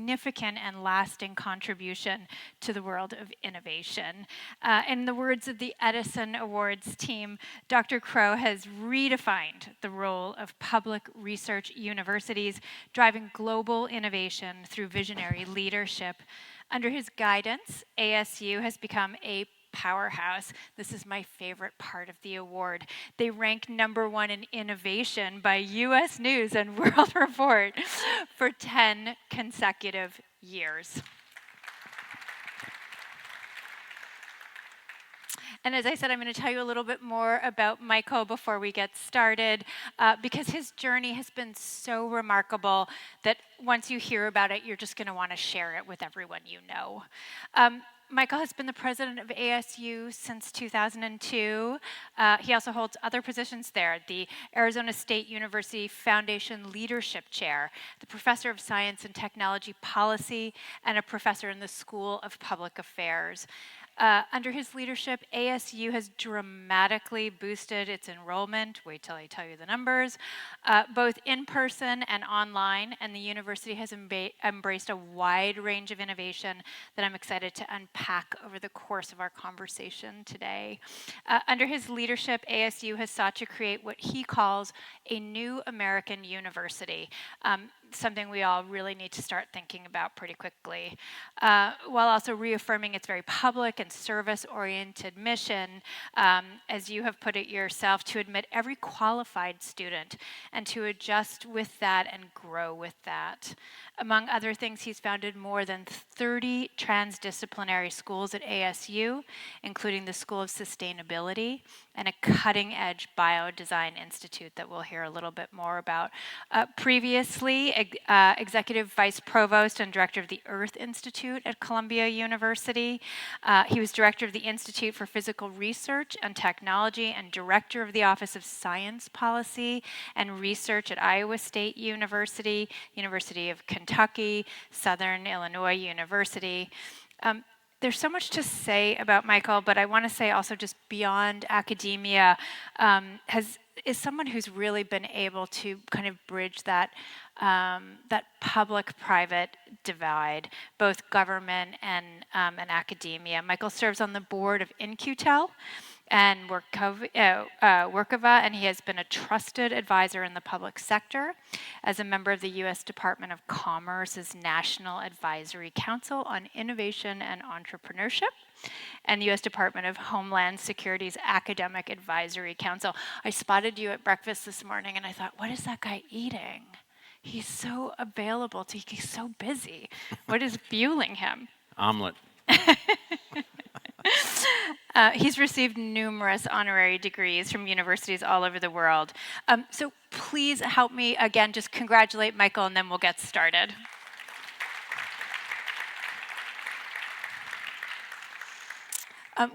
significant and lasting contribution to the world of innovation. In the words of the Edison Awards team, Dr. Crow has redefined the role of public research universities, driving global innovation through visionary leadership. Under his guidance, ASU has become a powerhouse. This is my favorite part of the award. They rank #1 in innovation by U.S. News and World Report for 10 consecutive years. And as I said, I'm going to tell you a little bit more about Michael before we get started, because his journey has been so remarkable that once you hear about it, you're just going to want to share it with everyone you know. Michael has been the president of ASU since 2002. He also holds other positions there, the Arizona State University Foundation Leadership Chair, the Professor of Science and Technology Policy, and a professor in the School of Public Affairs. Under his leadership, ASU has dramatically boosted its enrollment, wait till I tell you the numbers, both in person and online, and the university has embraced a wide range of innovation that I'm excited to unpack over the course of our conversation today. Under his leadership, ASU has sought to create what he calls a new American university, something we all really need to start thinking about pretty quickly, while also reaffirming its very public and service-oriented mission, as you have put it yourself, to admit every qualified student and to adjust with that and grow with that. Among other things, he's founded more than 30 transdisciplinary schools at ASU, including the School of Sustainability and a cutting-edge biodesign institute that we'll hear a little bit more about. Previously, Executive Vice Provost and Director of the Earth Institute at Columbia University. He was Director of the Institute for Physical Research and Technology and Director of the Office of Science Policy and Research at Iowa State University, University of Kentucky, Southern Illinois University. There's so much to say about Michael, but I want to say also just beyond academia, is someone who's really been able to kind of bridge that public-private divide, both government and academia. Michael serves on the board of In-Q-Tel and Workova, and he has been a trusted advisor in the public sector as a member of the U.S. Department of Commerce's National Advisory Council on Innovation and Entrepreneurship, and the U.S. Department of Homeland Security's Academic Advisory Council. I spotted you at breakfast this morning, and I thought, what is that guy eating? He's so available, he's so busy. What is fueling him? Omelet. He's received numerous honorary degrees from universities all over the world. So please help me, again, just congratulate Michael, and then we'll get started.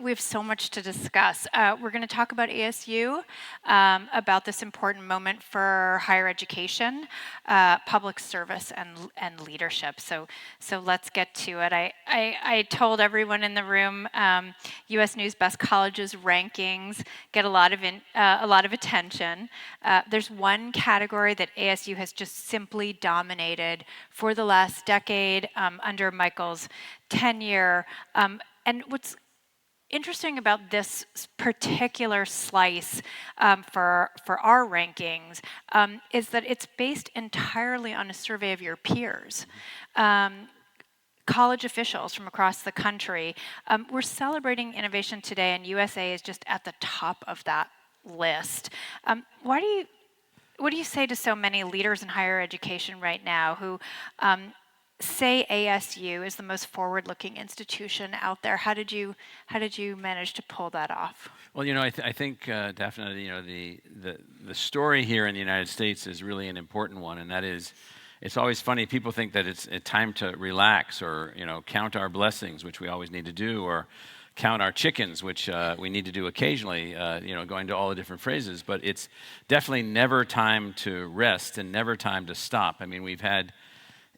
We have so much to discuss. We're going to talk about ASU, about this important moment for higher education, public service, and leadership. So let's get to it. I told everyone in the room, U.S. News Best Colleges rankings get a lot of attention. There's one category that ASU has just simply dominated for the last decade under Michael's tenure, and what's interesting about this particular slice for our rankings is that it's based entirely on a survey of your peers. College officials from across the country. We're celebrating innovation today, and USA is just at the top of that list. What do you say to so many leaders in higher education right now who say ASU is the most forward-looking institution out there? How did you manage to pull that off? Well, I think Dafna, the story here in the United States is really an important one, and that is, it's always funny. People think that it's time to relax, or count our blessings, which we always need to do, or count our chickens, which we need to do occasionally. Going to all the different phrases, but it's definitely never time to rest and never time to stop. I mean, we've had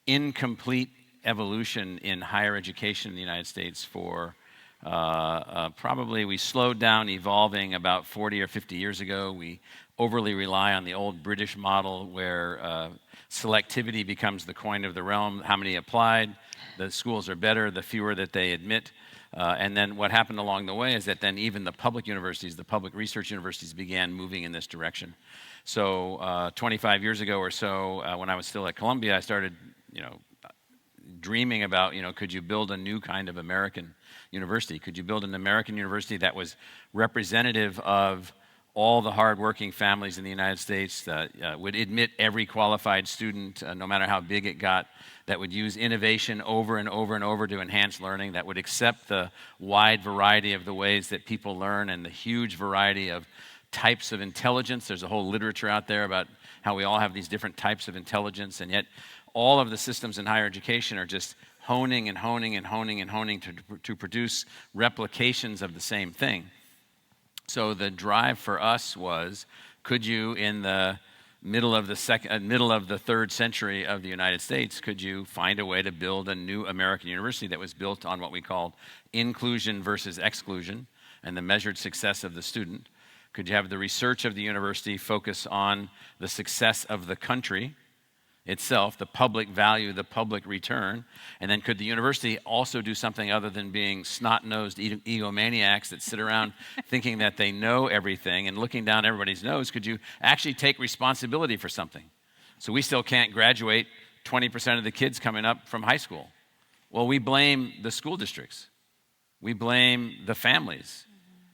incomplete evolution in higher education in the United States for probably we slowed down evolving about 40 or 50 years ago. We overly rely on the old British model where selectivity becomes the coin of the realm. How many applied? The schools are better, the fewer that they admit. And then what happened along the way is that then even the public universities, the public research universities began moving in this direction. So 25 years ago or so, when I was still at Columbia, I started, dreaming about, could you build a new kind of American university? Could you build an American university that was representative of all the hardworking families in the United States, that would admit every qualified student, no matter how big it got, that would use innovation over and over and over to enhance learning, that would accept the wide variety of the ways that people learn and the huge variety of types of intelligence. There's a whole literature out there about how we all have these different types of intelligence, and yet all of the systems in higher education are just honing and honing and honing and honing to produce replications of the same thing. So the drive for us was, could you, in the middle of the third century of the United States, could you find a way to build a new American university that was built on what we called inclusion versus exclusion and the measured success of the student? Could you have the research of the university focus on the success of the country itself, the public value, the public return? And then could the university also do something other than being snot-nosed egomaniacs that sit around thinking that they know everything and looking down everybody's nose? Could you actually take responsibility for something? So we still can't graduate 20% of the kids coming up from high school. Well, we blame the school districts. We blame the families.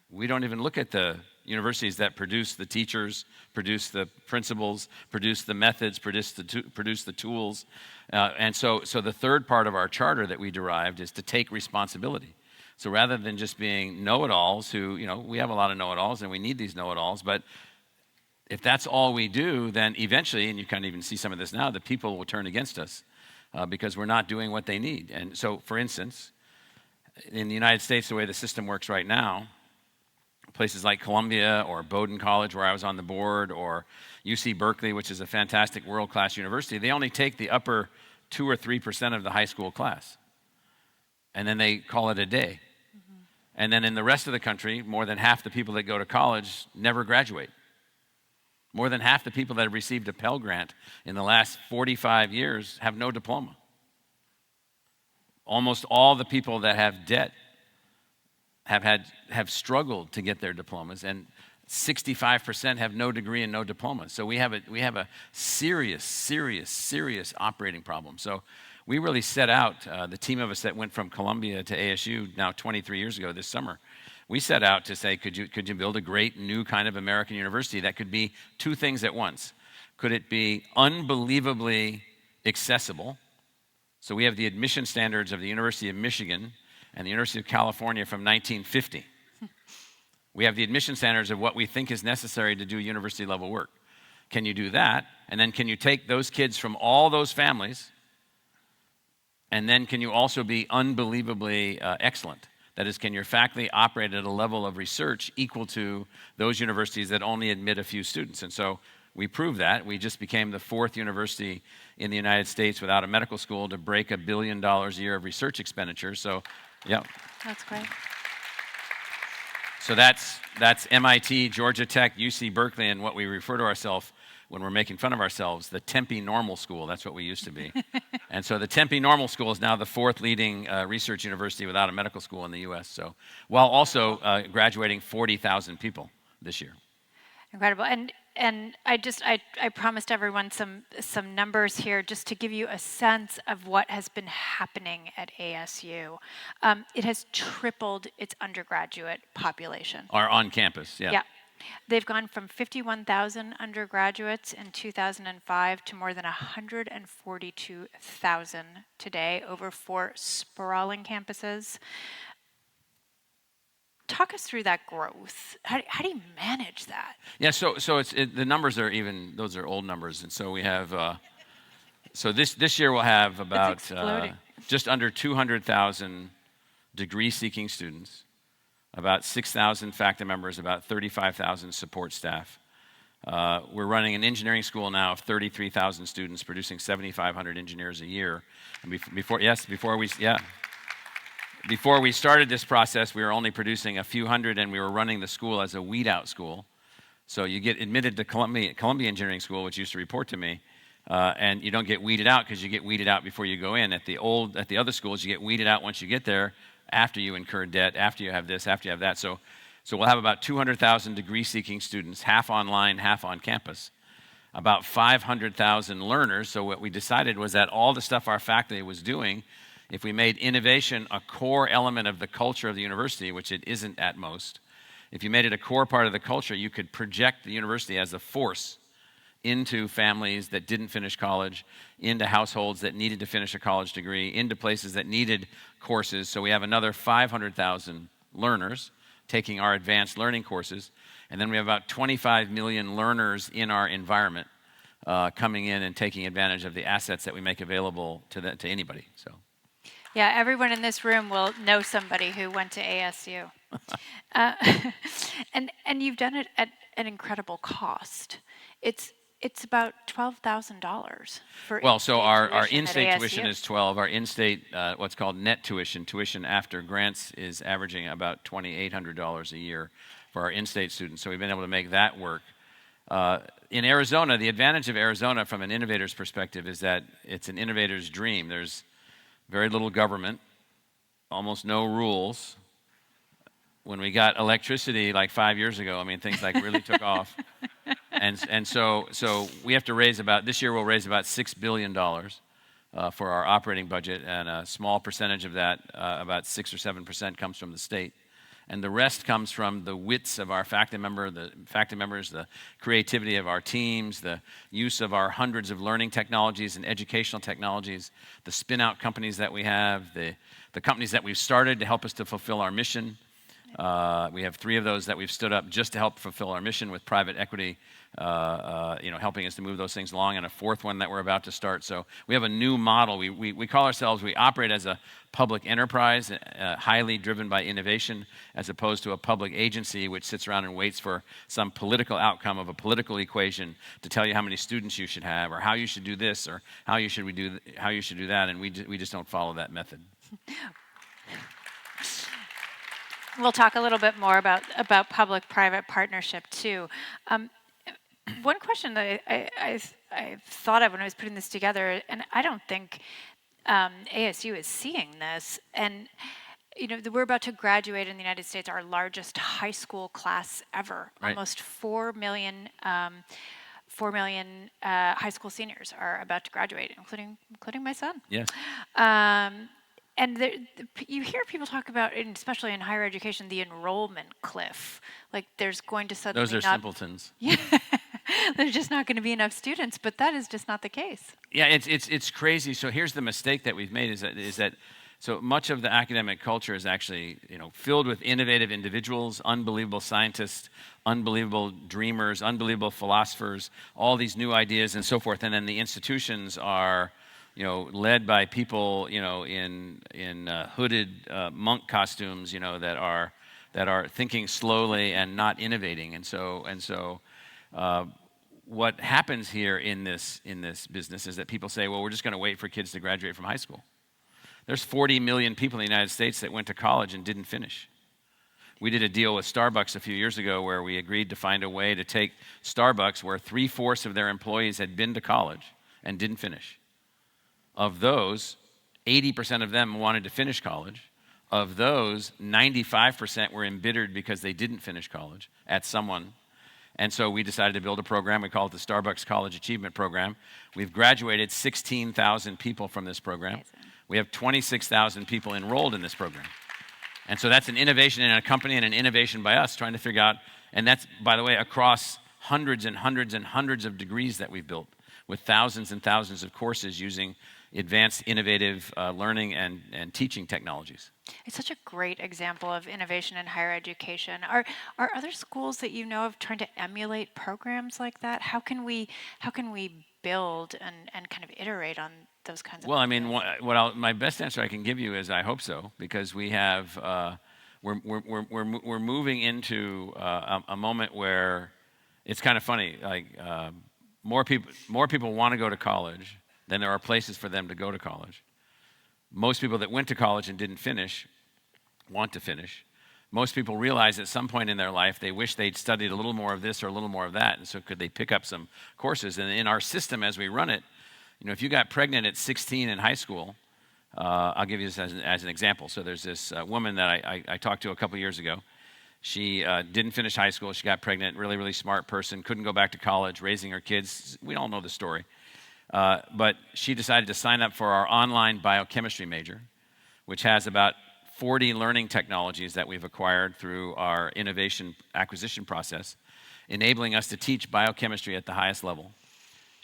We don't even look at the universities that produce the teachers, produce the principals, produce the methods, produce the tools. And so the third part of our charter that we derived is to take responsibility. So rather than just being know-it-alls who, we have a lot of know-it-alls and we need these know-it-alls, but if that's all we do, then eventually, and you can even see some of this now, the people will turn against us because we're not doing what they need. And so, for instance, in the United States, the way the system works right now, places like Columbia or Bowdoin College, where I was on the board, or UC Berkeley, which is a fantastic world-class university, they only take the upper 2 or 3% of the high school class. And then they call it a day. Mm-hmm. And then in the rest of the country, more than half the people that go to college never graduate. More than half the people that have received a Pell Grant in the last 45 years have no diploma. Almost all the people that have debt have struggled to get their diplomas, and 65% have no degree and no diploma. So we have a serious operating problem. So we really set out, the team of us that went from Columbia to ASU now 23 years ago this summer, we set out to say, could you build a great new kind of American university that could be two things at once? Could it be unbelievably accessible? So we have the admission standards of the University of Michigan and the University of California from 1950. We have the admission standards of what we think is necessary to do university-level work. Can you do that? And then can you take those kids from all those families, and then can you also be unbelievably excellent? That is, can your faculty operate at a level of research equal to those universities that only admit a few students? And so we proved that. We just became the 4th university in the United States without a medical school to break $1 billion a year of research expenditure. So, yeah. That's great. So that's MIT, Georgia Tech, UC Berkeley, and what we refer to ourselves when we're making fun of ourselves, the Tempe Normal School. That's what we used to be. And so the Tempe Normal School is now the 4th leading research university without a medical school in the U.S. So, while also graduating 40,000 people this year. Incredible. And I promised everyone some numbers here just to give you a sense of what has been happening at ASU. It has tripled its undergraduate population. Or on campus, yeah. Yeah. They've gone from 51,000 undergraduates in 2005 to more than 142,000 today over 4 sprawling campuses. Talk us through that growth. How do you manage that? Yeah, so the numbers are even, those are old numbers. And so we have, so this year we'll have about just under 200,000 degree-seeking students, about 6,000 faculty members, about 35,000 support staff. We're running an engineering school now of 33,000 students, producing 7,500 engineers a year. And before we started this process, we were only producing a few hundred, and we were running the school as a weed-out school. So you get admitted to Columbia Engineering School, which used to report to me, and you don't get weeded out because you get weeded out before you go in. At the other schools, you get weeded out once you get there, after you incur debt, after you have this, after you have that. So we'll have about 200,000 degree-seeking students, half online, half on campus. About 500,000 learners. So what we decided was that all the stuff our faculty was doing, if we made innovation a core element of the culture of the university, which it isn't at most, if you made it a core part of the culture, you could project the university as a force into families that didn't finish college, into households that needed to finish a college degree, into places that needed courses. So we have another 500,000 learners taking our advanced learning courses. And then we have about 25 million learners in our environment coming in and taking advantage of the assets that we make available to anybody. So, yeah, everyone in this room will know somebody who went to ASU. And you've done it at an incredible cost. It's about $12,000 for well, so our tuition in-state at tuition ASU. is 12. Our in-state, what's called net tuition after grants, is averaging about $2,800 a year for our in-state students. So we've been able to make that work. In Arizona, the advantage of Arizona from an innovator's perspective is that it's an innovator's dream. There's very little government, almost no rules. When we got electricity like 5 years ago, I mean, things like really took off. And so we have to raise this year we'll raise about $6 billion for our operating budget, and a small percentage of that, about 6 or 7%, comes from the state. And the rest comes from the wits of our faculty members, the creativity of our teams, the use of our hundreds of learning technologies and educational technologies, the spin-out companies that we have, the companies that we've started to help us to fulfill our mission. We have 3 of those that we've stood up just to help fulfill our mission, with private equity helping us to move those things along, and a 4th one that we're about to start. So we have a new model. We call ourselves, we operate as a public enterprise, highly driven by innovation, as opposed to a public agency which sits around and waits for some political outcome of a political equation to tell you how many students you should have, or how you should do this, or how you should do that, and we just don't follow that method. We'll talk a little bit more about public-private partnership too. One question that I thought of when I was putting this together, and I don't think ASU is seeing this, and we're about to graduate in the United States, our largest high school class ever. Right. Almost 4 million high school seniors are about to graduate, including my son. Yes. And you hear people talk about, and especially in higher education, the enrollment cliff. Like there's going to suddenly Those are simpletons. Yeah, there's just not going to be enough students, but that is just not the case. Yeah, it's crazy. So here's the mistake that we've made: is that so much of the academic culture is actually filled with innovative individuals, unbelievable scientists, unbelievable dreamers, unbelievable philosophers, all these new ideas and so forth. And then the institutions are led by people, in hooded monk costumes, that are thinking slowly and not innovating. And so, what happens here in this business is that people say, well, we're just going to wait for kids to graduate from high school. There's 40 million people in the United States that went to college and didn't finish. We did a deal with Starbucks a few years ago where we agreed to find a way to take Starbucks, where 3/4 of their employees had been to college and didn't finish. Of those, 80% of them wanted to finish college. Of those, 95% were embittered because they didn't finish college at someone. And so we decided to build a program. We call it the Starbucks College Achievement Program. We've graduated 16,000 people from this program. Amazing. We have 26,000 people enrolled in this program. And so that's an innovation in a company and an innovation by us trying to figure out, and that's, by the way, across hundreds and hundreds and hundreds of degrees that we've built, with thousands and thousands of courses using advanced, innovative learning and teaching technologies. It's such a great example of innovation in higher education. Are other schools that you know of trying to emulate programs like that? How can we build and kind of iterate on those kinds of? Well, I mean, my best answer I can give you is I hope so, because we have we're moving into a moment where it's kind of funny. Like more people want to go to college than there are places for them to go to college. Most people that went to college and didn't finish want to finish. most people realize at some point in their life they wish they'd studied a little more of this or a little more of that, and so could they pick up some courses? And in our system as we run it, if you got pregnant at 16 in high school, I'll give you this as an example. So there's this woman that I talked to a couple years ago. She didn't finish high school. She got pregnant, really, really smart person, couldn't go back to college, raising her kids. We all know the story. But she decided to sign up for our online biochemistry major, which has about 40 learning technologies that we've acquired through our innovation acquisition process, enabling us to teach biochemistry at the highest level.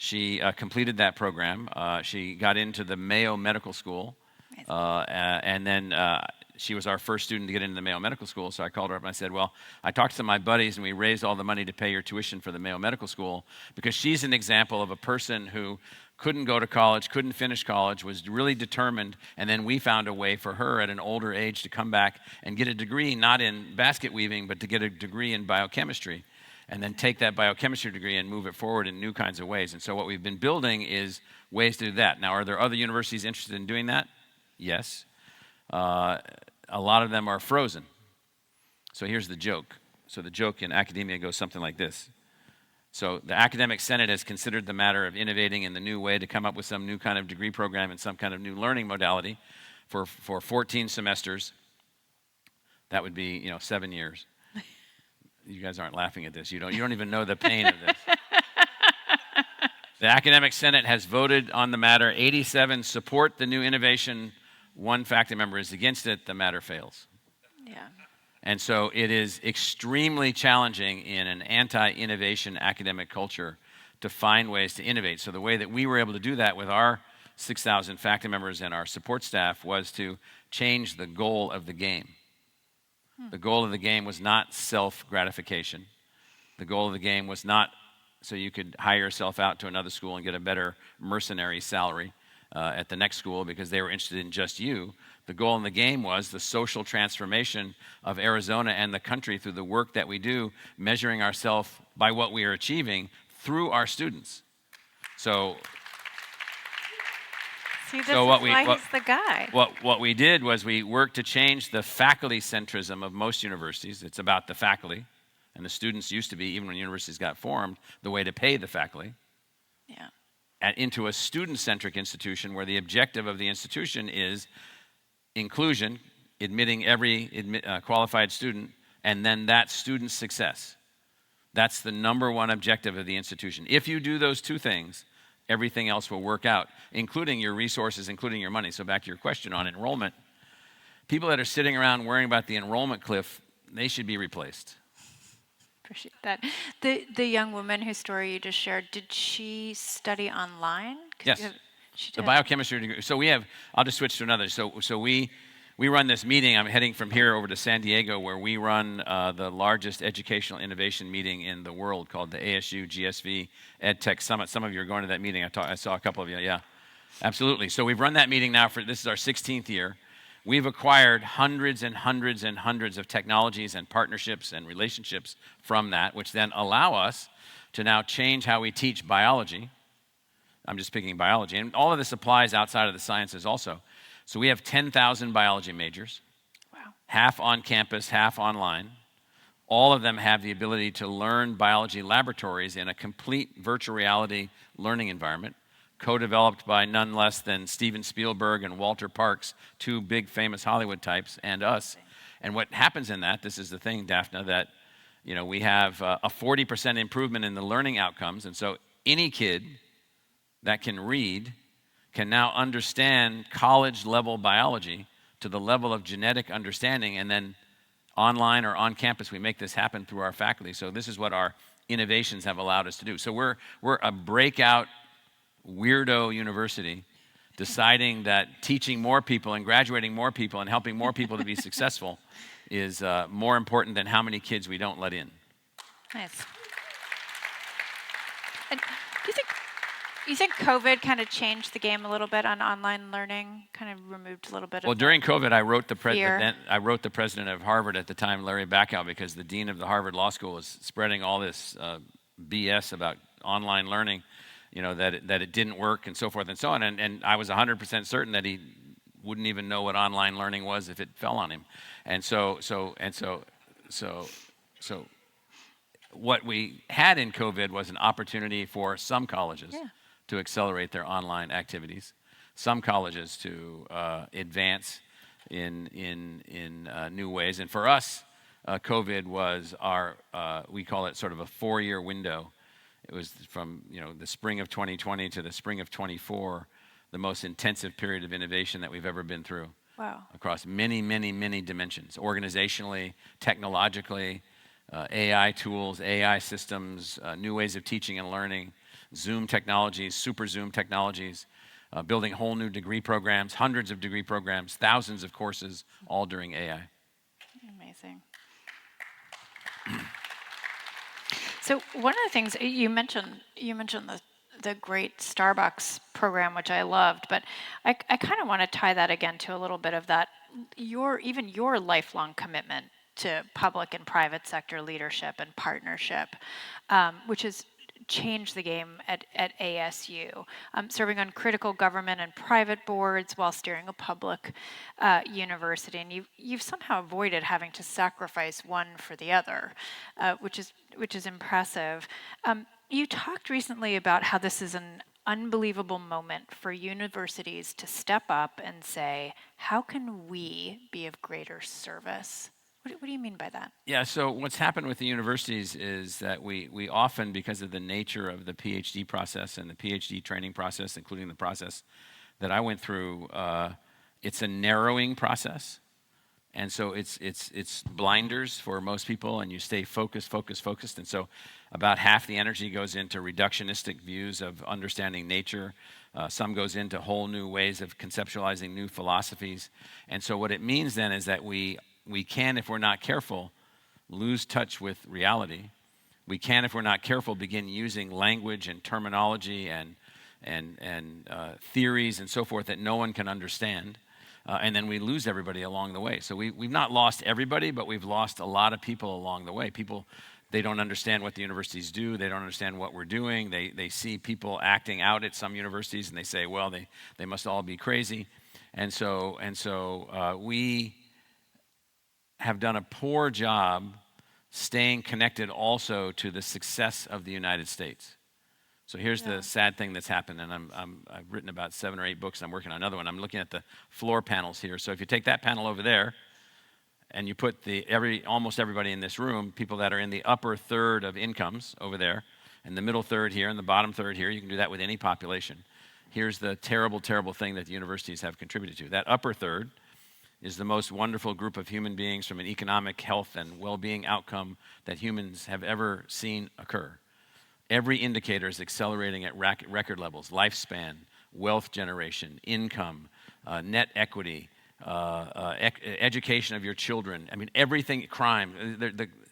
She completed that program. She got into the Mayo Medical School, and then she was our first student to get into the Mayo Medical School, so I called her up and I said, well, I talked to my buddies and we raised all the money to pay your tuition for the Mayo Medical School because she's an example of a person who couldn't go to college, couldn't finish college, was really determined, and then we found a way for her at an older age to come back and get a degree, not in basket weaving, but to get a degree in biochemistry, and then take that biochemistry degree and move it forward in new kinds of ways. And so what we've been building is ways to do that. Now, are there other universities interested in doing that? Yes. A lot of them are frozen. So here's the joke. So the joke in academia goes something like this. So the academic senate has considered the matter of innovating in the new way to come up with some new kind of degree program and some kind of new learning modality for 14 semesters. That would be, 7 years. You guys aren't laughing at this. You don't even know the pain of this. The academic senate has voted on the matter. 87 support the new innovation. 1 faculty member is against it. The matter fails. Yeah. And so it is extremely challenging in an anti-innovation academic culture to find ways to innovate. So the way that we were able to do that with our 6,000 faculty members and our support staff was to change the goal of the game. The goal of the game was not self-gratification. The goal of the game was not so you could hire yourself out to another school and get a better mercenary salary at the next school because they were interested in just you. The goal in the game was the social transformation of Arizona and the country through the work that we do, measuring ourselves by what we are achieving through our students. So See, this is why he's the guy. What we did was we worked to change the faculty centrism of most universities. It's about the faculty, and the students used to be, even when universities got formed, the way to pay the faculty. Yeah. And into a student-centric institution where the objective of the institution is inclusion, admitting every qualified student, and then that student's success. That's the number one objective of the institution. If you do those two things, everything else will work out, including your resources, including your money. So back to your question on enrollment, people that are sitting around worrying about the enrollment cliff, they should be replaced. Appreciate that. The young woman whose story you just shared, did she study online? Yes. She did. The biochemistry degree. So I'll just switch to another. So we run this meeting. I'm heading from here over to San Diego where we run the largest educational innovation meeting in the world called the ASU GSV EdTech Summit. Some of you are going to that meeting. I saw a couple of you. Yeah, absolutely. So we've run that meeting now this is our 16th year. We've acquired hundreds and hundreds and hundreds of technologies and partnerships and relationships from that, which then allow us to now change how we teach biology. I'm just picking biology. And all of this applies outside of the sciences also. So we have 10,000 biology majors, Wow. half on campus, half online. All of them have the ability to learn biology laboratories in a complete virtual reality learning environment, co-developed by none less than Steven Spielberg and Walter Parks, 2 big famous Hollywood types, and us. And what happens in that, this is the thing, Dafna, that we have a 40% improvement in the learning outcomes. And so any kid that can read can now understand college-level biology to the level of genetic understanding, and then online or on campus, we make this happen through our faculty. So this is what our innovations have allowed us to do. So we're a breakout weirdo university deciding that teaching more people and graduating more people and helping more people to be successful is more important than how many kids we don't let in. Nice. And you think COVID kind of changed the game a little bit on online learning, kind of removed a little bit of during COVID, I wrote the fear. president of Harvard at the time, Larry Bacow, because the dean of the Harvard Law School was spreading all this BS about online learning, that it didn't work and so forth and so on. And I was 100% certain that he wouldn't even know what online learning was if it fell on him. And so what we had in COVID was an opportunity for some colleges to accelerate their online activities, some colleges to advance in new ways. And for us, COVID was our, we call it sort of a 4-year window. It was from the spring of 2020 to the spring of 24, the most intensive period of innovation that we've ever been through. Wow. Across many, many, many dimensions, organizationally, technologically, AI tools, AI systems, new ways of teaching and learning, Zoom technologies, super Zoom technologies, building whole new degree programs, hundreds of degree programs, thousands of courses, all during AI. Amazing. So one of the things you mentioned the great Starbucks program, which I loved, but I kind of want to tie that again to a little bit of that, your lifelong commitment to public and private sector leadership and partnership, which has changed the game at ASU, serving on critical government and private boards while steering a public university. And you've somehow avoided having to sacrifice one for the other, which is impressive. You talked recently about how this is an unbelievable moment for universities to step up and say, how can we be of greater service? What do you mean by that? Yeah, so what's happened with the universities is that we often, because of the nature of the PhD process and the PhD training process, including the process that I went through, it's a narrowing process. And so it's blinders for most people, and you stay focused. And so about half the energy goes into reductionistic views of understanding nature. Some goes into whole new ways of conceptualizing new philosophies. And so what it means then is that we can, if we're not careful, lose touch with reality. We can, if we're not careful, begin using language and terminology and theories and so forth that no one can understand. And then we lose everybody along the way. So we've not lost everybody, but we've lost a lot of people along the way. People, they don't understand what the universities do. They don't understand what we're doing. They see people acting out at some universities, and they say, well, they must all be crazy. And so we have done a poor job staying connected also to the success of the United States. So here's the sad thing that's happened, and I've written about 7 or 8 books. I'm working on another one. I'm looking at the floor panels here. So if you take that panel over there, and you put almost everybody in this room, people that are in the upper third of incomes over there, and the middle third here, and the bottom third here, you can do that with any population. Here's the terrible, terrible thing that the universities have contributed to. That upper third is the most wonderful group of human beings from an economic, health, and well-being outcome that humans have ever seen occur. Every indicator is accelerating at record levels: lifespan, wealth generation, income, net equity, education of your children. I mean, everything, crime.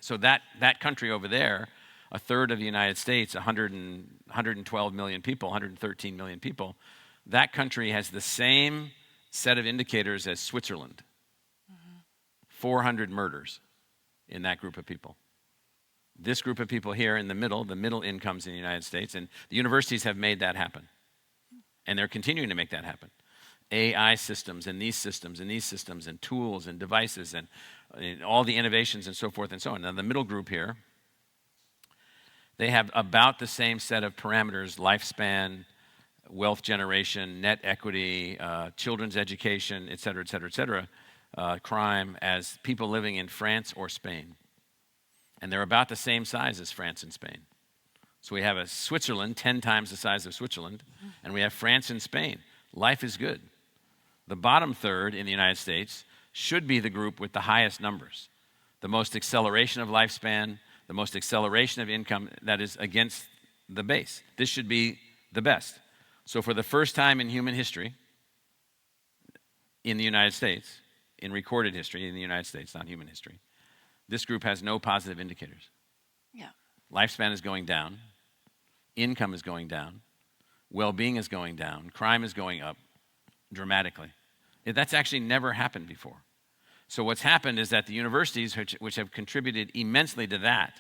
So that country over there, a third of the United States, 112 million people, 113 million people, that country has the same set of indicators as Switzerland. 400 murders in that group of people. This group of people here in the middle incomes in the United States, and the universities have made that happen. And they're continuing to make that happen. AI systems and these systems and these systems and tools and devices and all the innovations and so forth and so on. Now the middle group here, they have about the same set of parameters: lifespan, wealth generation, net equity, children's education, et cetera, crime, as people living in France or Spain. And they're about the same size as France and Spain. So we have a Switzerland 10 times the size of Switzerland, and we have France and Spain. Life is good. The bottom third in the United States should be the group with the highest numbers. The most acceleration of lifespan, the most acceleration of income that is against the base. This should be the best. So for the first time in human history, in the United States, in recorded history in the United States, not human history, this group has no positive indicators. Yeah. Lifespan is going down. Income is going down. Well-being is going down. Crime is going up dramatically. That's actually never happened before. So what's happened is that the universities, which have contributed immensely to that,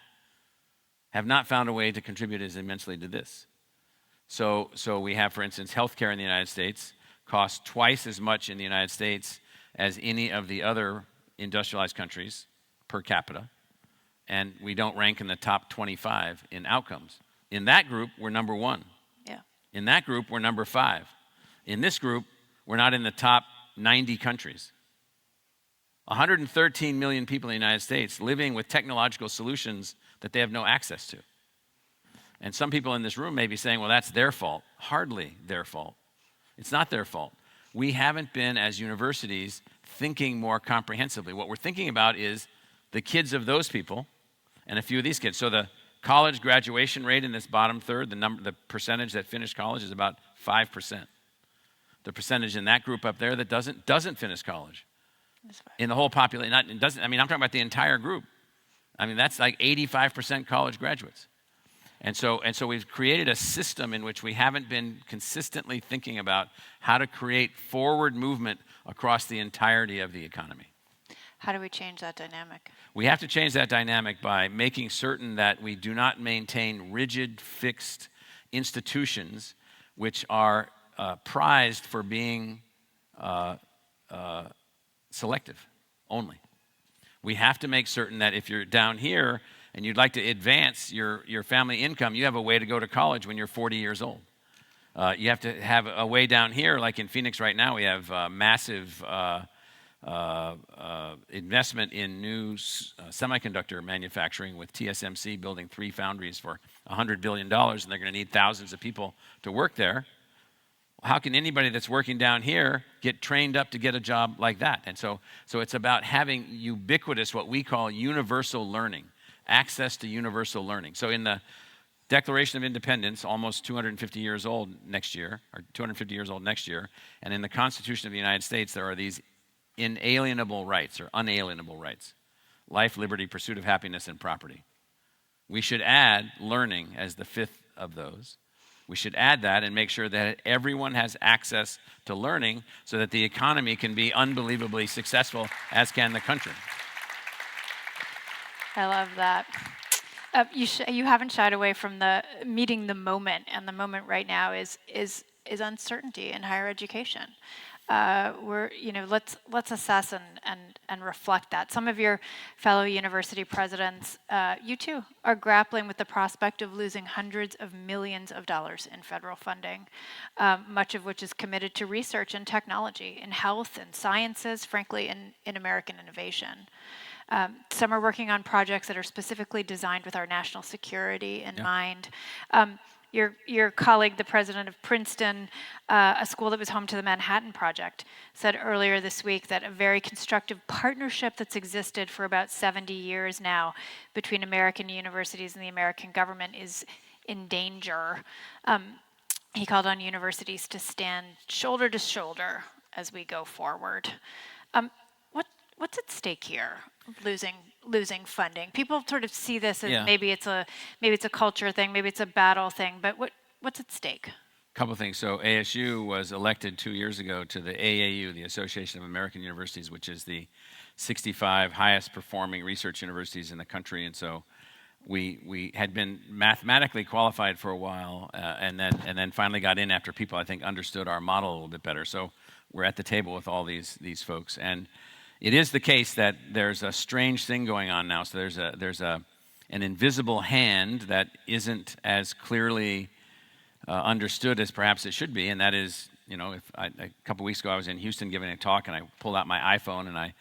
have not found a way to contribute as immensely to this. So we have, for instance, healthcare in the United States costs twice as much in the United States as any of the other industrialized countries per capita, and we don't rank in the top 25 in outcomes. In that group, we're number 1. Yeah. In that group, we're number 5. In this group, we're not in the top 90 countries. 113 million people in the United States living with technological solutions that they have no access to. And some people in this room may be saying, well, that's their fault. Hardly their fault. It's not their fault. We haven't been, as universities, thinking more comprehensively. What we're thinking about is the kids of those people and a few of these kids. So the college graduation rate in this bottom third, the percentage that finished college is about 5%. The percentage in that group up there that doesn't finish college. In the whole population, I'm talking about the entire group. I mean, that's like 85% college graduates. And so we've created a system in which we haven't been consistently thinking about how to create forward movement across the entirety of the economy. How do we change that dynamic? We have to change that dynamic by making certain that we do not maintain rigid, fixed institutions which are prized for being selective only. We have to make certain that if you're down here and you'd like to advance your family income, you have a way to go to college when you're 40 years old. You have to have a way down here, like in Phoenix right now, we have massive investment in new semiconductor manufacturing with TSMC building 3 foundries for $100 billion, and they're going to need thousands of people to work there. How can anybody that's working down here get trained up to get a job like that? And so it's about having ubiquitous, what we call universal learning, access to universal learning. So in the Declaration of Independence, almost 250 years old next year, and in the Constitution of the United States, there are these inalienable rights or unalienable rights: life, liberty, pursuit of happiness, and property. We should add learning as the 5th of those. We should add that and make sure that everyone has access to learning so that the economy can be unbelievably successful, as can the country. I love that. You haven't shied away from meeting the moment, and the moment right now is uncertainty in higher education. Let's assess and reflect that. Some of your fellow university presidents, you too, are grappling with the prospect of losing hundreds of millions of dollars in federal funding, much of which is committed to research and technology, in health and sciences, frankly, in American innovation. Some are working on projects that are specifically designed with our national security in mind. Your colleague, the president of Princeton, a school that was home to the Manhattan Project, said earlier this week that a very constructive partnership that's existed for about 70 years now between American universities and the American government is in danger. He called on universities to stand shoulder to shoulder as we go forward. What's at stake here? Losing funding. People sort of see this as maybe it's a culture thing, maybe it's a battle thing, but what's at stake? A couple of things. So ASU was elected 2 years ago to the AAU, the Association of American Universities, which is the 65 highest performing research universities in the country. And so we had been mathematically qualified for a while, and then finally got in after people, I think, understood our model a little bit better. So we're at the table with all these folks. And it is the case that there's a strange thing going on now. So there's an invisible hand that isn't as clearly understood as perhaps it should be, and that is, a couple weeks ago I was in Houston giving a talk, and I pulled out my iPhone and I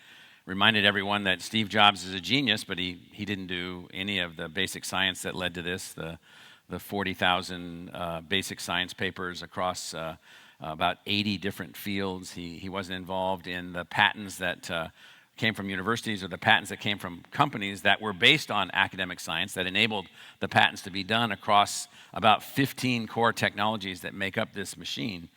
reminded everyone that Steve Jobs is a genius, but he didn't do any of the basic science that led to this, the 40,000 basic science papers across about 80 different fields. He wasn't involved in the patents that came from universities or the patents that came from companies that were based on academic science that enabled the patents to be done across about 15 core technologies that make up this machine.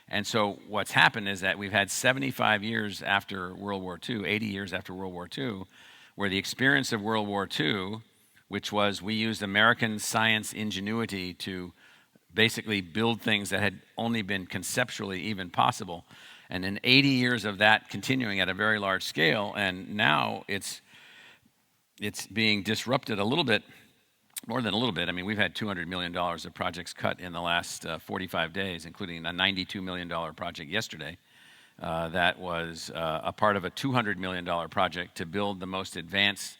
And so what's happened is that we've had 75 years after World War II, 80 years after World War II, where the experience of World War II, which was we used American science ingenuity to basically build things that had only been conceptually even possible. And in 80 years of that continuing at a very large scale, and now it's being disrupted a little bit more than a little bit. I mean, we've had $200 million of projects cut in the last 45 days, including a $92 million project yesterday. That was a part of a $200 million project to build the most advanced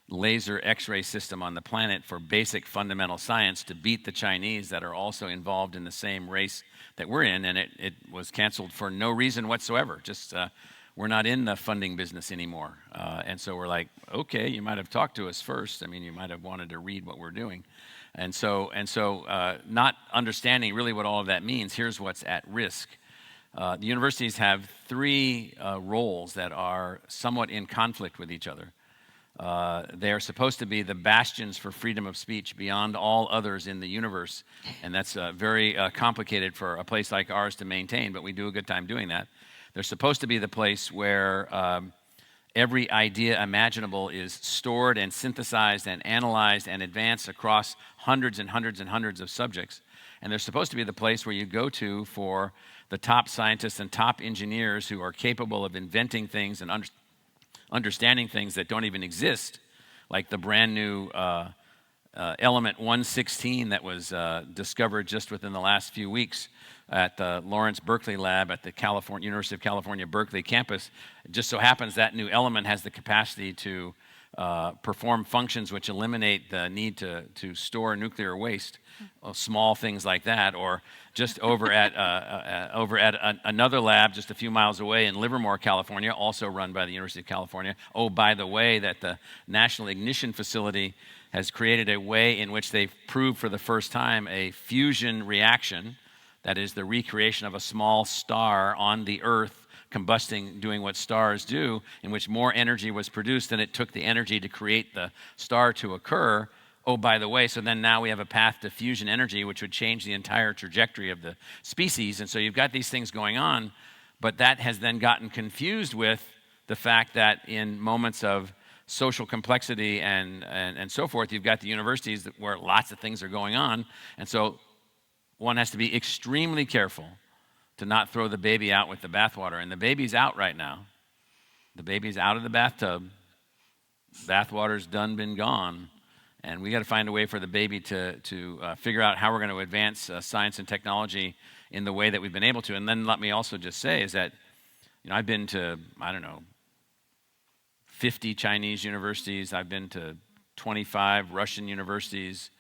laser X-ray system on the planet for basic fundamental science to beat the Chinese that are also involved in the same race that we're in, and it was canceled for no reason whatsoever. Just we're not in the funding business anymore. And so we're like, okay, you might have talked to us first. I mean, you might have wanted to read what we're doing. And so not understanding really what all of that means, here's what's at risk. The universities have three roles that are somewhat in conflict with each other. They are supposed to be the bastions for freedom of speech beyond all others in the universe, and that's very complicated for a place like ours to maintain, but we do a good time doing that. They're supposed to be the place where every idea imaginable is stored and synthesized and analyzed and advanced across hundreds and hundreds and hundreds of subjects. And they're supposed to be the place where you go to for the top scientists and top engineers who are capable of inventing things and understanding things that don't even exist, like the brand new element 116 that was discovered just within the last few weeks at the Lawrence Berkeley lab at the University of California, Berkeley campus. It just so happens that new element has the capacity to perform functions which eliminate the need to store nuclear waste, small things like that, or just over at another lab just a few miles away in Livermore, California, also run by the University of California. Oh, by the way, that the National Ignition Facility has created a way in which they've proved for the first time a fusion reaction, that is the recreation of a small star on the Earth, combusting, doing what stars do, in which more energy was produced than it took the energy to create the star to occur. Oh, by the way, so then now we have a path to fusion energy, which would change the entire trajectory of the species. And so you've got these things going on, but that has then gotten confused with the fact that in moments of social complexity and so forth, you've got the universities where lots of things are going on. And so one has to be extremely careful to not throw the baby out with the bathwater. And the baby's out right now. The baby's out of the bathtub. Bathwater's done, been gone. And we got to find a way for the baby to figure out how we're going to advance science and technology in the way that we've been able to. And then let me also just say is that, I've been to, 50 Chinese universities. I've been to 25 Russian universities.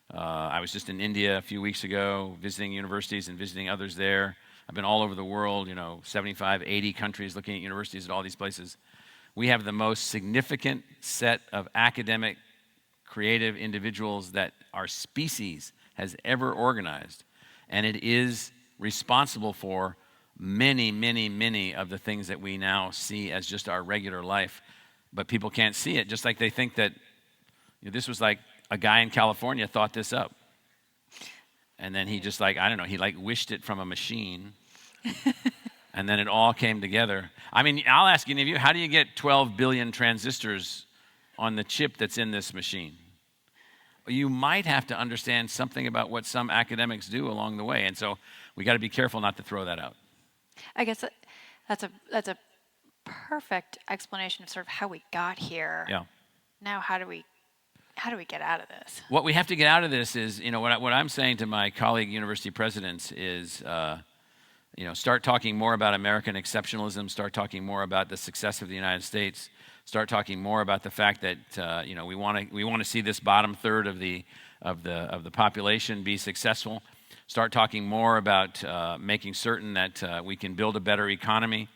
I was just in India a few weeks ago visiting universities and visiting others there. I've been all over the world, 75, 80 countries looking at universities at all these places. We have the most significant set of academic, creative individuals that our species has ever organized. And it is responsible for many, many, many of the things that we now see as just our regular life. But people can't see it, just like they think that this was like a guy in California thought this up. And then he just he wished it from a machine. And then it all came together. I mean, I'll ask any of you, how do you get 12 billion transistors on the chip that's in this machine? You might have to understand something about what some academics do along the way. And so we got to be careful not to throw that out. I guess that's a perfect explanation of sort of how we got here. Yeah. Now, how do we get out of this? What we have to get out of this is, what I'm saying to my colleague university presidents is, start talking more about American exceptionalism, start talking more about the success of the United States, start talking more about the fact that, we want to see this bottom third of the population be successful. Start talking more about making certain that we can build a better economy.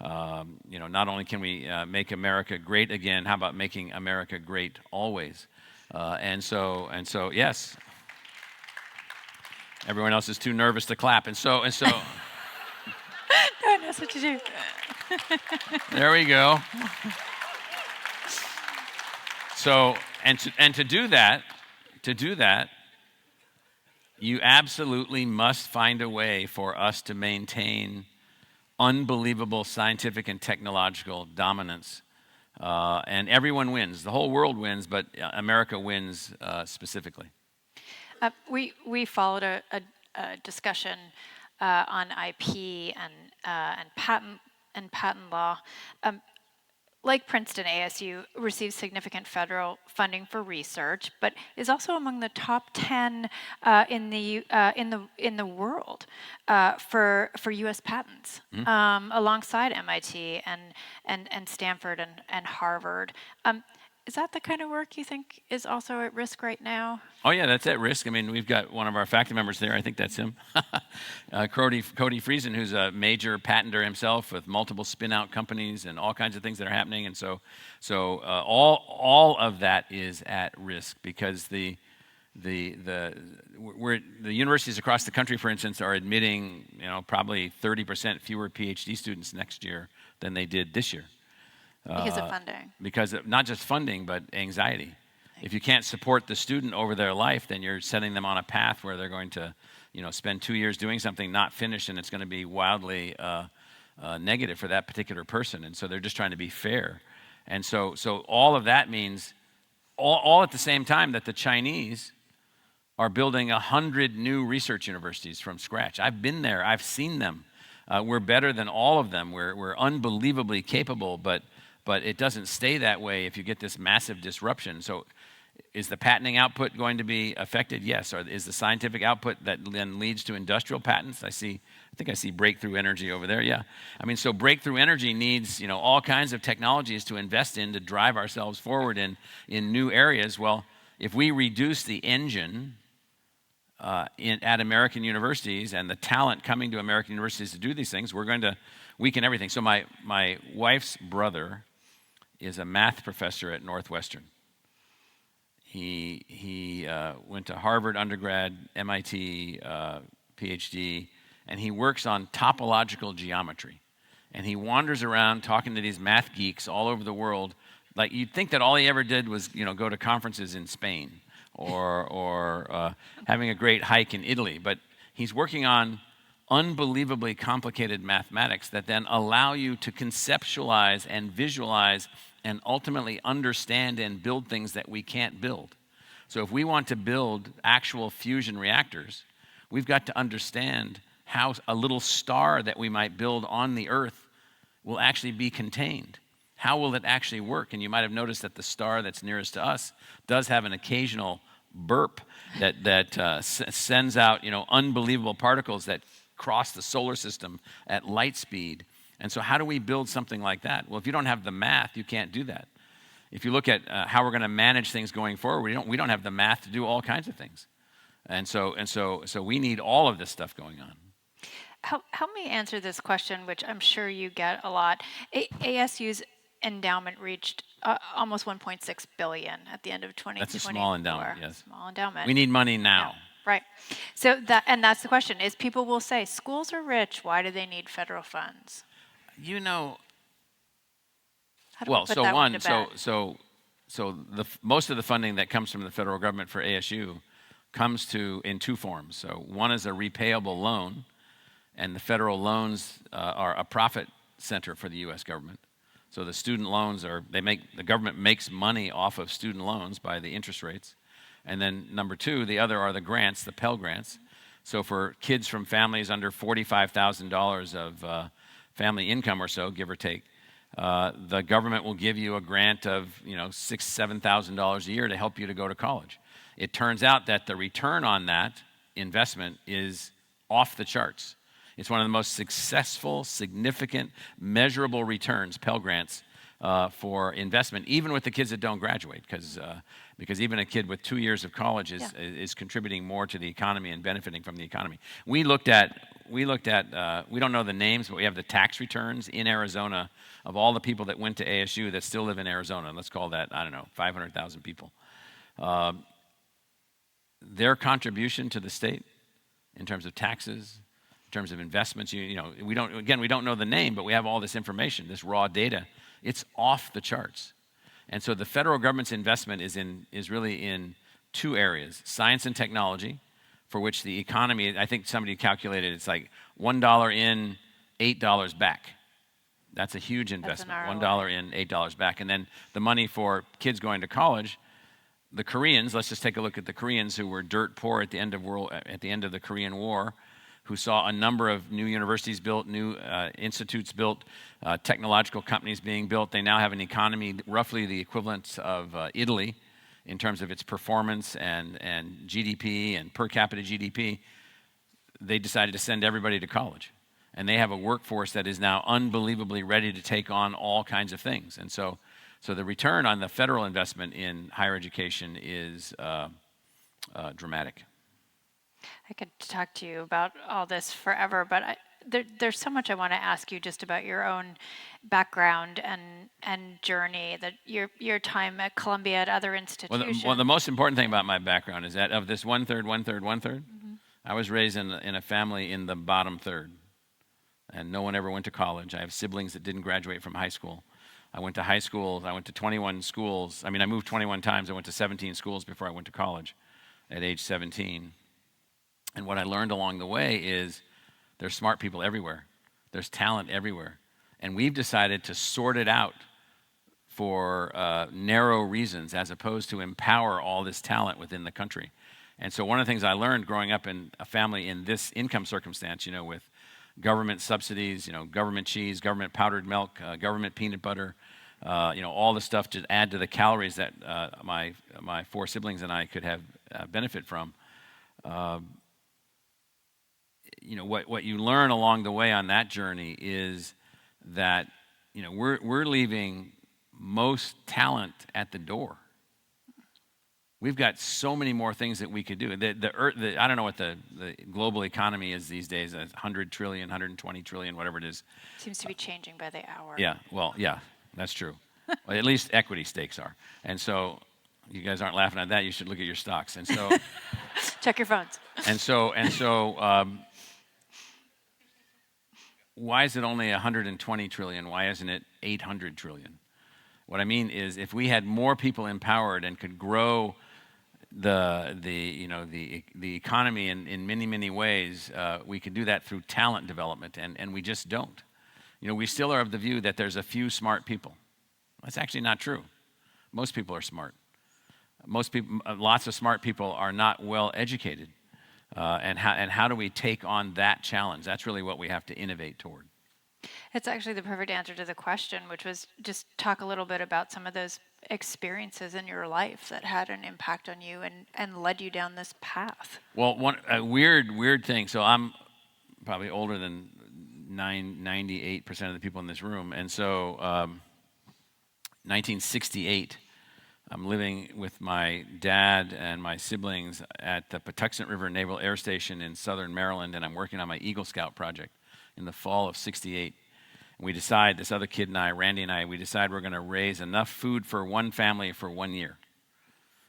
Not only can we make America great again, how about making America great always? And so, yes. Everyone else is too nervous to clap, and so. No, that's what you do. There we go. So, and to do that, you absolutely must find a way for us to maintain unbelievable scientific and technological dominance. And everyone wins. The whole world wins, but America wins specifically. We followed a discussion on IP and patent law. like Princeton, ASU receives significant federal funding for research, but is also among the top 10 in the world for U.S. patents, alongside MIT and Stanford and Harvard. Is that the kind of work you think is also at risk right now? Oh yeah, that's at risk. I mean, we've got one of our faculty members there. I think that's him, Cody Friesen, who's a major patenter himself with multiple spin-out companies and all kinds of things that are happening. And so all of that is at risk because the universities across the country, for instance, are admitting probably 30% fewer PhD students next year than they did this year. Because of funding. Because of not just funding, but anxiety. If you can't support the student over their life, then you're setting them on a path where they're going to, spend 2 years doing something, not finish, and it's going to be wildly negative for that particular person. And so they're just trying to be fair. And so all of that means, all at the same time, that the Chinese are building 100 new research universities from scratch. I've been there. I've seen them. We're better than all of them. We're unbelievably capable, but it doesn't stay that way if you get this massive disruption. So is the patenting output going to be affected? Yes. Or is the scientific output that then leads to industrial patents? I think I see breakthrough energy over there. Yeah. I mean, so breakthrough energy needs, all kinds of technologies to invest in to drive ourselves forward in new areas. Well, if we reduce the engine at American universities and the talent coming to American universities to do these things, we're going to weaken everything. So my wife's brother is a math professor at Northwestern. He went to Harvard undergrad, MIT PhD, and he works on topological geometry. And he wanders around talking to these math geeks all over the world. Like you'd think that all he ever did was go to conferences in Spain or having a great hike in Italy. But he's working on unbelievably complicated mathematics that then allow you to conceptualize and visualize and ultimately understand and build things that we can't build. So if we want to build actual fusion reactors, we've got to understand how a little star that we might build on the Earth will actually be contained. How will it actually work? And you might have noticed that the star that's nearest to us does have an occasional burp that sends out unbelievable particles that cross the solar system at light speed. And so how do we build something like that? Well, if you don't have the math, you can't do that. If you look at how we're going to manage things going forward, we don't have the math to do all kinds of things. And so we need all of this stuff going on. Help me answer this question, which I'm sure you get a lot. ASU's endowment reached almost $1.6 billion at the end of 2024. That's a small endowment, yes. Small endowment. We need money now. Yeah, right. So that's the question, is people will say, schools are rich, why do they need federal funds? Most of the funding that comes from the federal government for ASU comes in two forms. So one is a repayable loan, and the federal loans are a profit center for the U.S. government. So the student loans the government makes money off of student loans by the interest rates. And then number two, the other are the grants, the Pell Grants. So for kids from families under $45,000 of family income or so, give or take, the government will give you a grant of $6,000, $7,000 a year to help you to go to college. It turns out that the return on that investment is off the charts. It's one of the most successful, significant, measurable returns, Pell Grants, for investment, even with the kids that don't graduate, because even a kid with 2 years of college is contributing more to the economy and benefiting from the economy. We don't know the names, but we have the tax returns in Arizona of all the people that went to ASU that still live in Arizona. Let's call that, 500,000 people. Their contribution to the state in terms of taxes, in terms of investments, we don't know the name, but we have all this information, this raw data. It's off the charts. And so the federal government's investment is really in two areas: science and technology, for which the economy, I think somebody calculated, it's like $1 in, $8 back. That's a huge investment. $1 in, $8 back. And then the money for kids going to college, the Koreans, let's just take a look at the Koreans who were dirt poor at the end of the Korean War. who saw a number of new universities built, new institutes built, technological companies being built. They now have an economy roughly the equivalent of Italy in terms of its performance and GDP and per capita GDP. They decided to send everybody to college. And they have a workforce that is now unbelievably ready to take on all kinds of things. And so the return on the federal investment in higher education is dramatic. I could talk to you about all this forever, but there's so much I want to ask you just about your own background and journey, that your time at Columbia, at other institutions. Well, the most important thing about my background is that of this one-third, I was raised in a family in the bottom third. And no one ever went to college. I have siblings that didn't graduate from high school. I went to high school. I went to 21 schools. I moved 21 times. I went to 17 schools before I went to college at age 17. And what I learned along the way is there's smart people everywhere. There's talent everywhere. And we've decided to sort it out for narrow reasons as opposed to empower all this talent within the country. And so one of the things I learned growing up in a family in this income circumstance, with government subsidies, government cheese, government powdered milk, government peanut butter, all the stuff to add to the calories that my four siblings and I could have benefit from. What you learn along the way on that journey is that we're leaving most talent at the door. We've got so many more things that we could do. I don't know what the global economy is these days, 100 trillion, 120 trillion, whatever it is. Seems to be changing by the hour. Yeah, that's true. Well, at least equity stakes are. And so you guys aren't laughing at that. You should look at your stocks. And so check your phones. And so why is it only 120 trillion? Why isn't it 800 trillion? What I mean is, if we had more people empowered and could grow the economy in many ways, we could do that through talent development, and we just don't. We still are of the view that there's a few smart people. That's actually not true. Most people are smart. Lots of smart people are not well educated. And how do we take on that challenge? That's really what we have to innovate toward. It's actually the perfect answer to the question, which was just talk a little bit about some of those experiences in your life that had an impact on you and led you down this path. Well, a weird thing. So I'm probably older than 98% of the people in this room. And so 1968, I'm living with my dad and my siblings at the Patuxent River Naval Air Station in southern Maryland, and I'm working on my Eagle Scout project in the fall of 68. And we decide, this other kid and I, Randy and I, we decide we're going to raise enough food for one family for 1 year.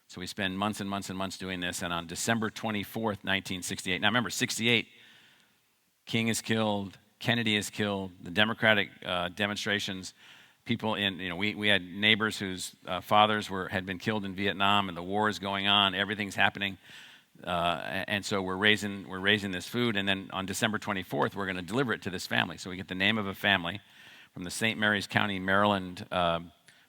So we spend months and months and months doing this, and on December 24th, 1968, now remember, 68, King is killed, Kennedy is killed, the Democratic demonstrations, people we had neighbors whose fathers had been killed in Vietnam, and the war is going on, everything's happening. And so we're raising this food, and then on December 24th, we're going to deliver it to this family. So we get the name of a family from the St. Mary's County, Maryland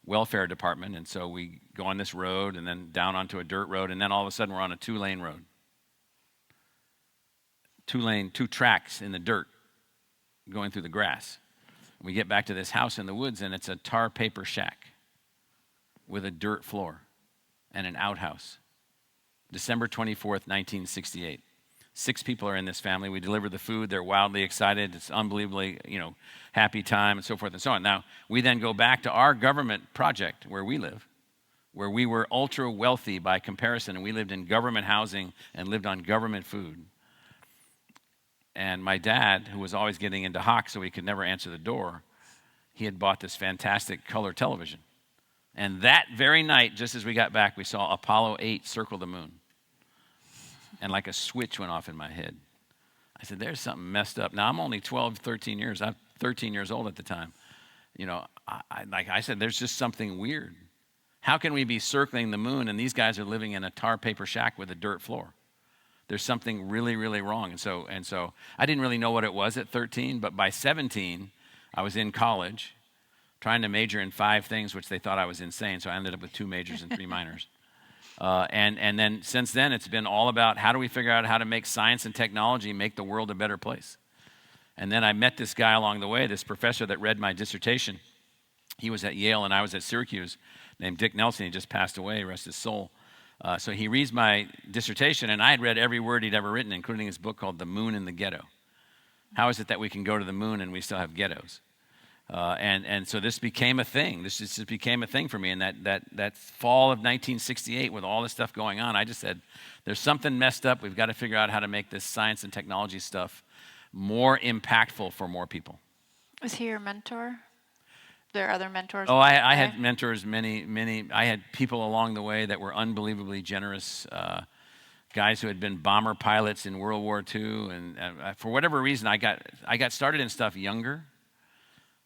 Welfare Department, and so we go on this road and then down onto a dirt road, and then all of a sudden we're on a 2-lane road. 2 tracks in the dirt going through the grass. We get back to this house in the woods, and it's a tar paper shack with a dirt floor and an outhouse. December 24th, 1968. 6 people are in this family. We deliver the food. They're wildly excited. It's unbelievably, happy time, and so forth and so on. Now, we then go back to our government project where we live, where we were ultra wealthy by comparison, and we lived in government housing and lived on government food. And my dad, who was always getting into hock so he could never answer the door, he had bought this fantastic color television. And that very night, just as we got back, we saw Apollo 8 circle the moon. And like a switch went off in my head. I said, there's something messed up. Now, I'm only 12, 13 years. I'm 13 years old at the time. I said, there's just something weird. How can we be circling the moon and these guys are living in a tar paper shack with a dirt floor? There's something really, really wrong. And so I didn't really know what it was at 13, but by 17, I was in college trying to major in 5 things, which they thought I was insane. So I ended up with 2 majors and 3 minors. And then since then, it's been all about how do we figure out how to make science and technology make the world a better place. And then I met this guy along the way, this professor that read my dissertation. He was at Yale and I was at Syracuse, named Dick Nelson. He just passed away, rest his soul. So he reads my dissertation, and I had read every word he'd ever written, including his book called The Moon and the Ghetto. How is it that we can go to the moon and we still have ghettos? And so this became a thing. This just became a thing for me. And that fall of 1968, with all this stuff going on, I just said, there's something messed up. We've got to figure out how to make this science and technology stuff more impactful for more people. Was he your mentor? There are other mentors? Oh, I had mentors, many. I had people along the way that were unbelievably generous, guys who had been bomber pilots in World War II. And for whatever reason, I got started in stuff younger.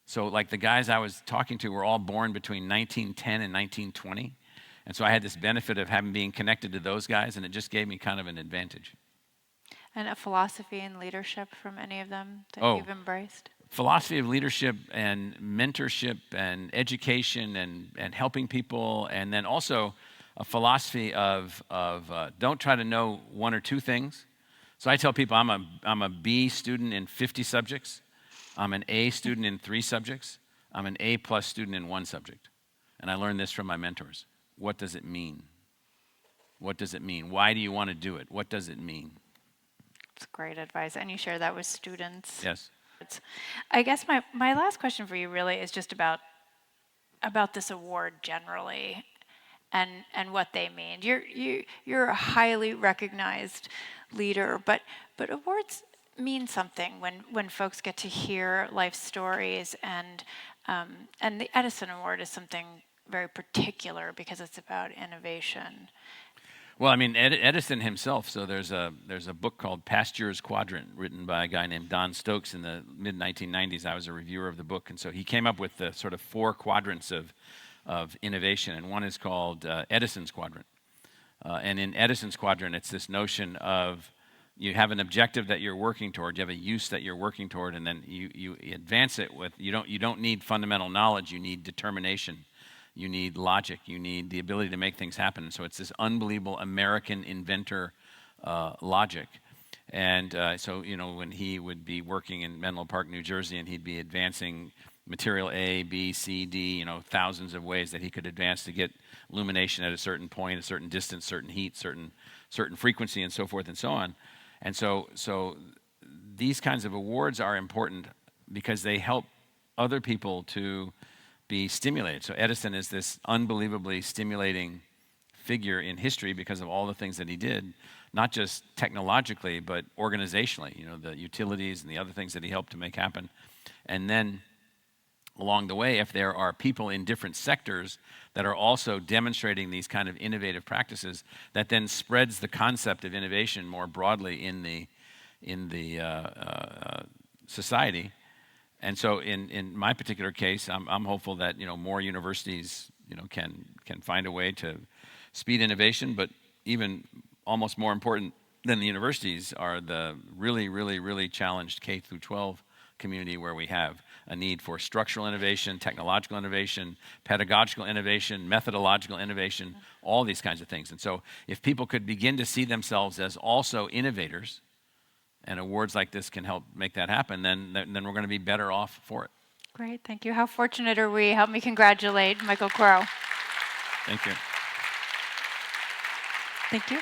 So like the guys I was talking to were all born between 1910 and 1920. And so I had this benefit of being connected to those guys, and it just gave me kind of an advantage. And a philosophy and leadership from any of them that you've embraced? Philosophy of leadership and mentorship and education and helping people, and then also a philosophy of don't try to know one or two things. So I tell people I'm a B student in 50 subjects. I'm an A student in 3 subjects. I'm an A+ student in 1 subject. And I learned this from my mentors. What does it mean? What does it mean? Why do you want to do it? What does it mean? It's great advice. And you share that with students? Yes. I guess my last question for you really is just about this award generally and what they mean. You're a highly recognized leader, but awards mean something when folks get to hear life stories, and the Edison Award is something very particular because it's about innovation. Well, I mean, Edison himself, so there's a book called Pasteur's Quadrant written by a guy named Don Stokes in the mid-1990s. I was a reviewer of the book, and so he came up with the sort of 4 quadrants of innovation, and one is called Edison's Quadrant. And in Edison's Quadrant, it's this notion of you have an objective that you're working toward, you have a use that you're working toward, and then you advance it with, you don't need fundamental knowledge, you need determination. You need logic. You need the ability to make things happen. So it's this unbelievable American inventor logic. And so, when he would be working in Menlo Park, New Jersey, and he'd be advancing material A, B, C, D, thousands of ways that he could advance to get illumination at a certain point, a certain distance, certain heat, certain frequency, and so forth and so on. And so these kinds of awards are important because they help other people to be stimulated. So Edison is this unbelievably stimulating figure in history because of all the things that he did, not just technologically, but organizationally, the utilities and the other things that he helped to make happen. And then along the way, if there are people in different sectors that are also demonstrating these kind of innovative practices, that then spreads the concept of innovation more broadly in the society. And so in my particular case, I'm hopeful that more universities can find a way to speed innovation, but even almost more important than the universities are the really, really, really challenged K through 12 community, where we have a need for structural innovation, technological innovation, pedagogical innovation, methodological innovation, all these kinds of things. And so if people could begin to see themselves as also innovators, and awards like this can help make that happen, then we're going to be better off for it. Great, thank you. How fortunate are we? Help me congratulate Michael Crow. Thank you. Thank you.